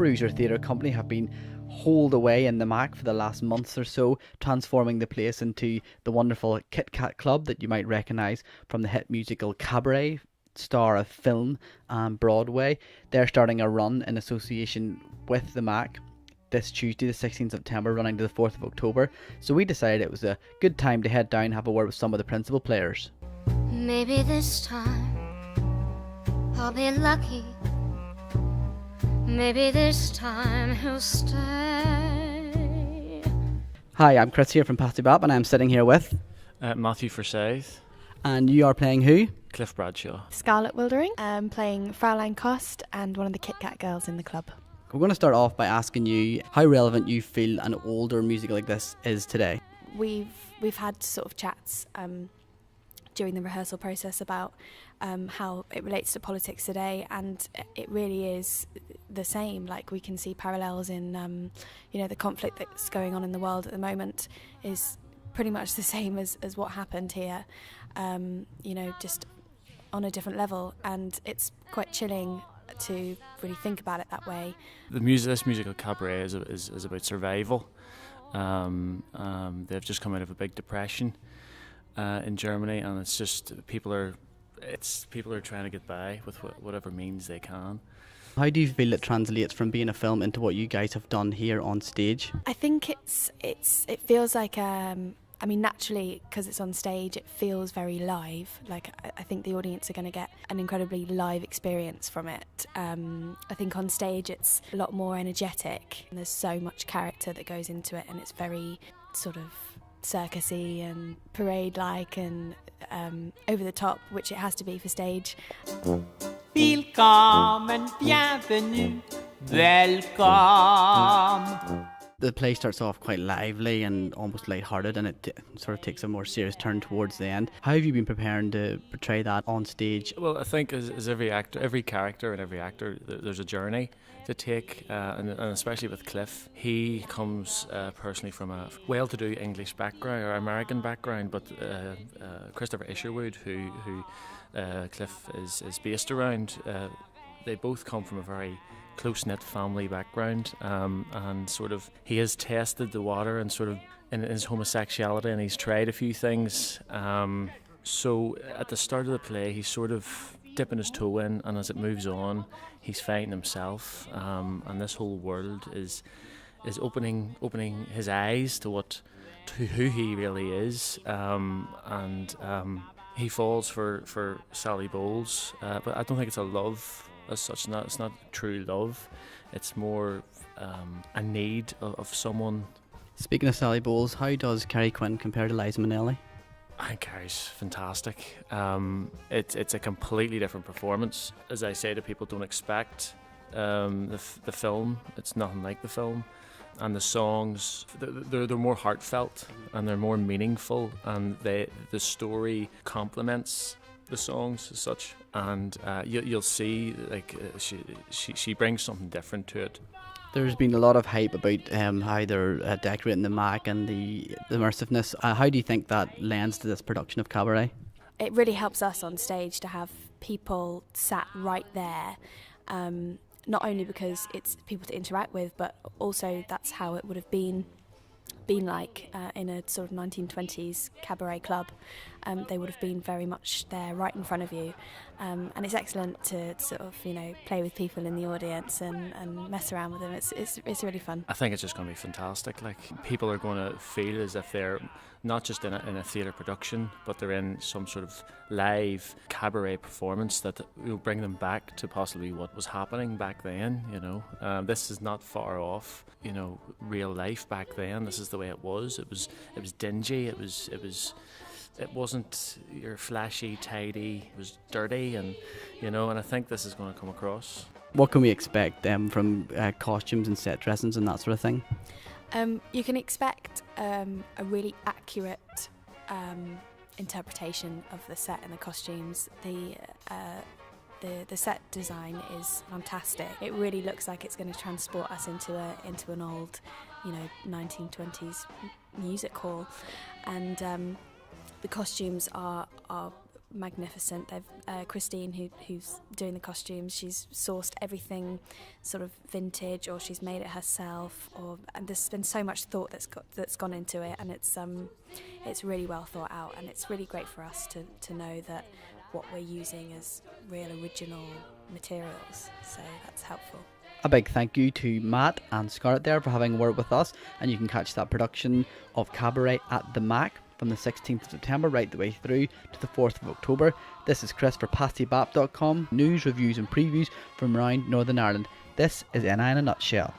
Bruiser Theatre Company have been holed away in the Mac for the last months or so, transforming the place into the wonderful Kit Kat Club that you might recognise from the hit musical Cabaret, star of film and Broadway. They're starting a run in association with the Mac this Tuesday, the 16th September, running to the 4th of October. So we decided it was a good time to head down and have a word with some of the principal players. Maybe this time I'll be lucky. Maybe this time he'll stay. Hi, I'm Chris here from Patsy Bap, and I'm sitting here with... Matthew Forsythe. And you are playing who? Cliff Bradshaw. Scarlet Wilderink, playing Fraulein Kost and one of the Kit Kat girls in the club. We're going to start off by asking you how relevant you feel an older musical like this is today. We've had sort of chats during the rehearsal process about how it relates to politics today, and it really is the same. Like, we can see parallels in the conflict that's going on in the world at the moment is pretty much the same as what happened here, just on a different level, and it's quite chilling to really think about it that way. This musical Cabaret is about survival. They've just come out of a big depression in Germany, and it's just people are trying to get by with whatever means they can. How do you feel it translates from being a film into what you guys have done here on stage? I think it feels like naturally, because it's on stage, it feels very live. Like, I think the audience are going to get an incredibly live experience from it. I think on stage it's a lot more energetic, and there's so much character that goes into it, and it's very sort of circusy and parade-like and over the top, which it has to be for stage. Willkommen, bienvenue, welcome. The play starts off quite lively and almost lighthearted, and it sort of takes a more serious turn towards the end. How have you been preparing to portray that on stage? Well, I think as every character and every actor, there's a journey to take, and especially with Cliff. He comes personally from a well-to-do English background or American background, but Christopher Isherwood, who Cliff is based around, they both come from a very close-knit family background, and sort of he has tested the water and sort of in his homosexuality, and he's tried a few things. So at the start of the play, he's sort of dipping his toe in, and as it moves on, he's finding himself, and this whole world is opening his eyes to who he really is, and he falls for Sally Bowles, but I don't think it's a love as such. It's not true love. It's more a need of someone. Speaking of Sally Bowles, how does Carrie Quinn compare to Liza Minnelli? I think Carrie's fantastic. It's a completely different performance. As I say to people, don't expect the film. It's nothing like the film. And the songs, they're more heartfelt and they're more meaningful, and the story complements the songs as such, and you'll see she brings something different to it. There's been a lot of hype about how they're decorating the Mac and the immersiveness. How do you think that lends to this production of Cabaret? It really helps us on stage to have people sat right there, not only because it's people to interact with, but also that's how it would have been like in a sort of 1920s cabaret club. They would have been very much there right in front of you, and it's excellent to sort of play with people in the audience and mess around with them. It's really fun. I think it's just going to be fantastic. Like, people are going to feel as if they're not just in a theatre production, but they're in some sort of live cabaret performance that will bring them back to possibly what was happening back then. This is not far off real life back then. This is the way it was. It was dingy. It wasn't your flashy, tidy. It was dirty, and and I think this is going to come across. What can we expect from costumes and set dressings and that sort of thing? You can expect a really accurate interpretation of the set and the costumes. The set design is fantastic. It really looks like it's going to transport us into an old, 1920s music hall, and the costumes are magnificent. They've Christine, who's doing the costumes, she's sourced everything sort of vintage, or she's made it herself, and there's been so much thought that's gone into it, and it's really well thought out, and it's really great for us to know that what we're using is real original materials, so that's helpful. A big thank you to Matt and Scarlett there for having worked with us, and you can catch that production of Cabaret at the Mac from the 16th of September right the way through to the 4th of October. This is Chris for pastybap.com, news, reviews and previews from around Northern Ireland. This is NI in a nutshell.